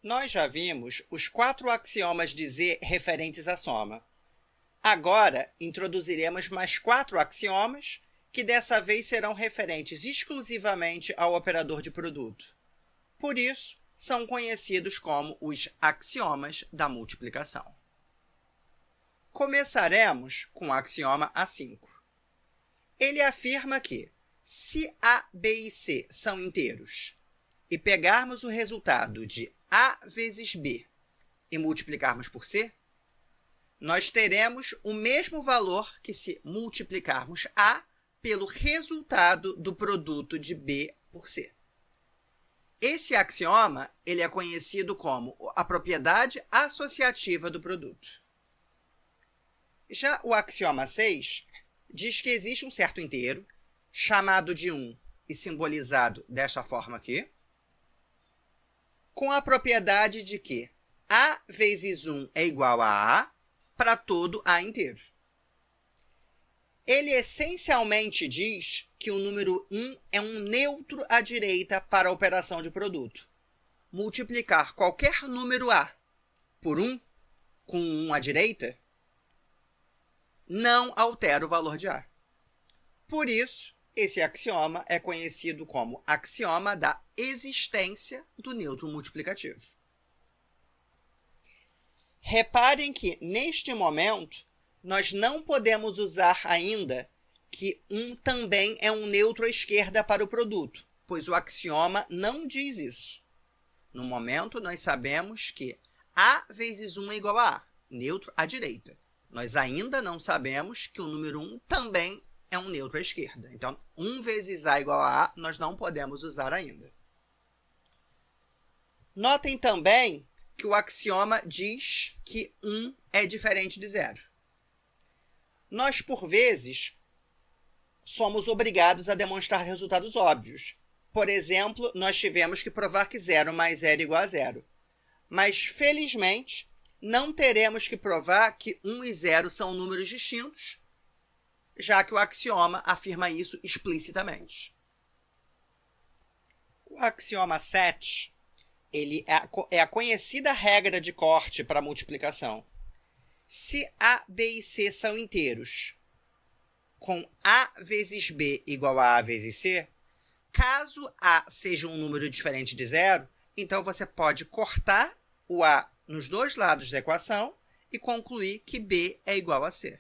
Nós já vimos os 4 axiomas de Z referentes à soma. Agora, introduziremos mais 4 axiomas, que dessa vez serão referentes exclusivamente ao operador de produto. Por isso, são conhecidos como os axiomas da multiplicação. Começaremos com o axioma A5. Ele afirma que, se A, B e C são inteiros, e pegarmos o resultado de A vezes B e multiplicarmos por C, nós teremos o mesmo valor que se multiplicarmos A pelo resultado do produto de B por C. Esse axioma ele é conhecido como a propriedade associativa do produto. Já o axioma 6 diz que existe um certo inteiro, chamado de 1 e simbolizado desta forma aqui, com a propriedade de que A vezes 1 é igual a A para todo A inteiro. Ele essencialmente diz que o número 1 é um neutro à direita para a operação de produto. Multiplicar qualquer número A por 1, com 1 à direita, não altera o valor de A. Por isso, esse axioma é conhecido como axioma da existência do neutro multiplicativo. Reparem que, neste momento, nós não podemos usar ainda que 1 também é um neutro à esquerda para o produto, pois o axioma não diz isso. No momento, nós sabemos que A vezes 1 é igual a A, neutro à direita. Nós ainda não sabemos que o número 1 também é um neutro à esquerda. Então, 1 vezes A igual a A, nós não podemos usar ainda. Notem também que o axioma diz que 1 é diferente de 0. Nós, por vezes, somos obrigados a demonstrar resultados óbvios. Por exemplo, nós tivemos que provar que 0 mais 0 é igual a 0. Mas, felizmente, não teremos que provar que 1 e 0 são números distintos, já que o axioma afirma isso explicitamente. O axioma 7 ele é a conhecida regra de corte para a multiplicação. Se A, B e C são inteiros, com A vezes B igual a A vezes C, caso A seja um número diferente de 0, então você pode cortar o A nos dois lados da equação e concluir que B é igual a C.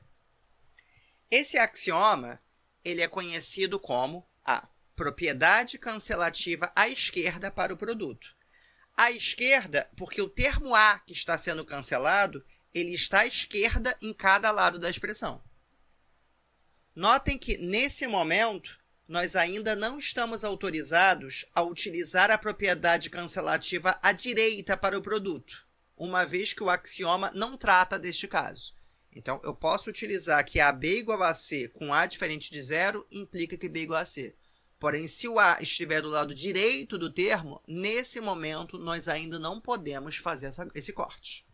Esse axioma ele é conhecido como a propriedade cancelativa à esquerda para o produto. À esquerda, porque o termo A que está sendo cancelado, ele está à esquerda em cada lado da expressão. Notem que, nesse momento, nós ainda não estamos autorizados a utilizar a propriedade cancelativa à direita para o produto, uma vez que o axioma não trata deste caso. Então, eu posso utilizar que AB igual a C com A diferente de 0 implica que B igual a C. Porém, se o A estiver do lado direito do termo, nesse momento, nós ainda não podemos fazer esse corte.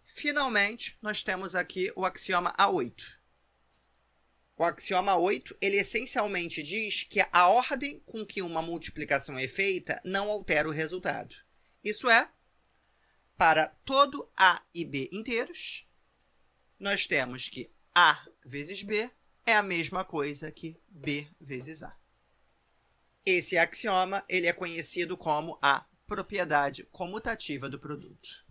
Finalmente, nós temos aqui o axioma A8. O axioma 8, ele essencialmente diz que a ordem com que uma multiplicação é feita não altera o resultado. Isso é, para todo A e B inteiros, nós temos que A vezes B é a mesma coisa que B vezes A. Esse axioma ele é conhecido como a propriedade comutativa do produto.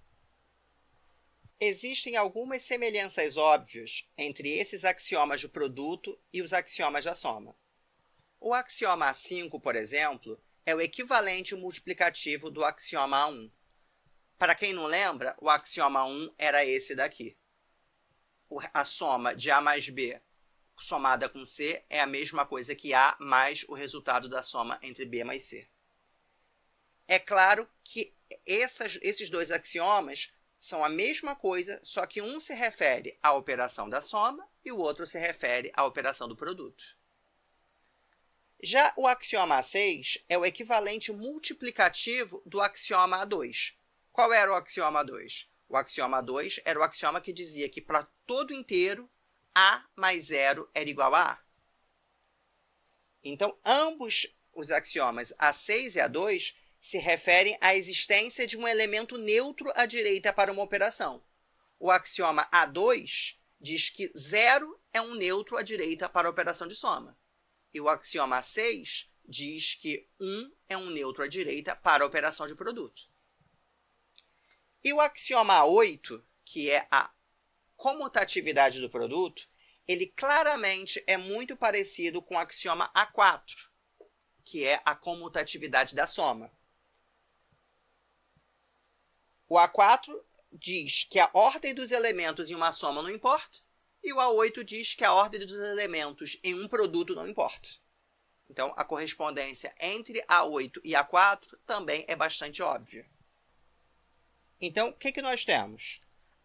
Existem algumas semelhanças óbvias entre esses axiomas do produto e os axiomas da soma. O axioma A5, por exemplo, é o equivalente multiplicativo do axioma A1. Para quem não lembra, o axioma 1 era esse daqui. A soma de A mais B somada com C é a mesma coisa que A mais o resultado da soma entre B mais C. É claro que esses dois axiomas são a mesma coisa, só que um se refere à operação da soma e o outro se refere à operação do produto. Já o axioma A6 é o equivalente multiplicativo do axioma A2. Qual era o axioma A2? O axioma A2 era o axioma que dizia que para todo inteiro, A mais 0 era igual a A. Então, ambos os axiomas A6 e A2 se referem à existência de um elemento neutro à direita para uma operação. O axioma A2 diz que 0 é um neutro à direita para a operação de soma. E o axioma A6 diz que 1 é um neutro à direita para a operação de produto. E o axioma A8, que é a comutatividade do produto, ele claramente é muito parecido com o axioma A4, que é a comutatividade da soma. O A4 diz que a ordem dos elementos em uma soma não importa, e o A8 diz que a ordem dos elementos em um produto não importa. Então, a correspondência entre A8 e A4 também é bastante óbvia. Então, o que nós temos?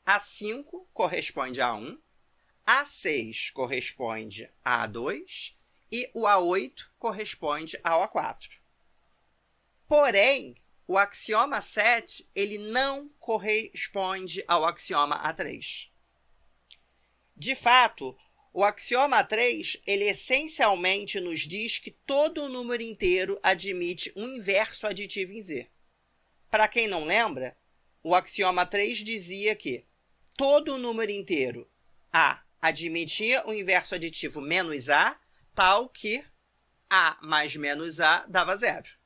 A5 corresponde a 1, A6 corresponde a A2 e o A8 corresponde ao A4. Porém, o axioma 7 ele não corresponde ao axioma A3. De fato, o axioma 3 ele essencialmente nos diz que todo número inteiro admite um inverso aditivo em Z. Para quem não lembra, o axioma 3 dizia que todo número inteiro A admitia o inverso aditivo menos A, tal que A mais menos A dava 0.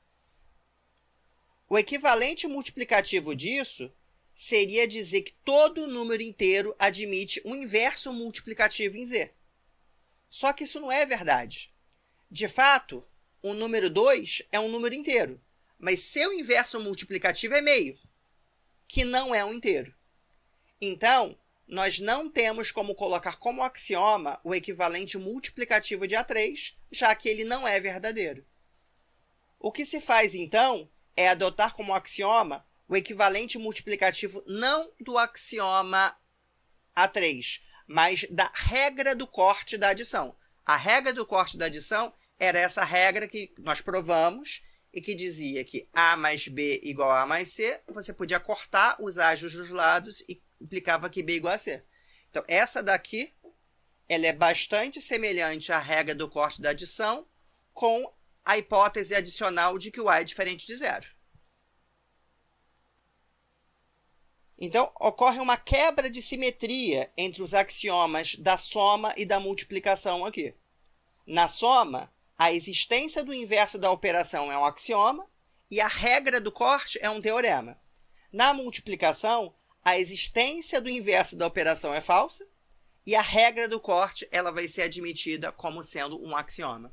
O equivalente multiplicativo disso seria dizer que todo número inteiro admite um inverso multiplicativo em Z. Só que isso não é verdade. De fato, o número 2 é um número inteiro, mas seu inverso multiplicativo é meio, que não é um inteiro. Então, nós não temos como colocar como axioma o equivalente multiplicativo de A3, já que ele não é verdadeiro. O que se faz, então, é adotar como axioma o equivalente multiplicativo não do axioma A3, mas da regra do corte da adição. A regra do corte da adição era essa regra que nós provamos e que dizia que A mais B igual a A mais C, você podia cortar os A's dos lados e implicava que B igual a C. Então, essa daqui ela é bastante semelhante à regra do corte da adição com a hipótese adicional de que o A é diferente de 0. Então, ocorre uma quebra de simetria entre os axiomas da soma e da multiplicação aqui. Na soma, a existência do inverso da operação é um axioma e a regra do corte é um teorema. Na multiplicação, a existência do inverso da operação é falsa e a regra do corte ela vai ser admitida como sendo um axioma.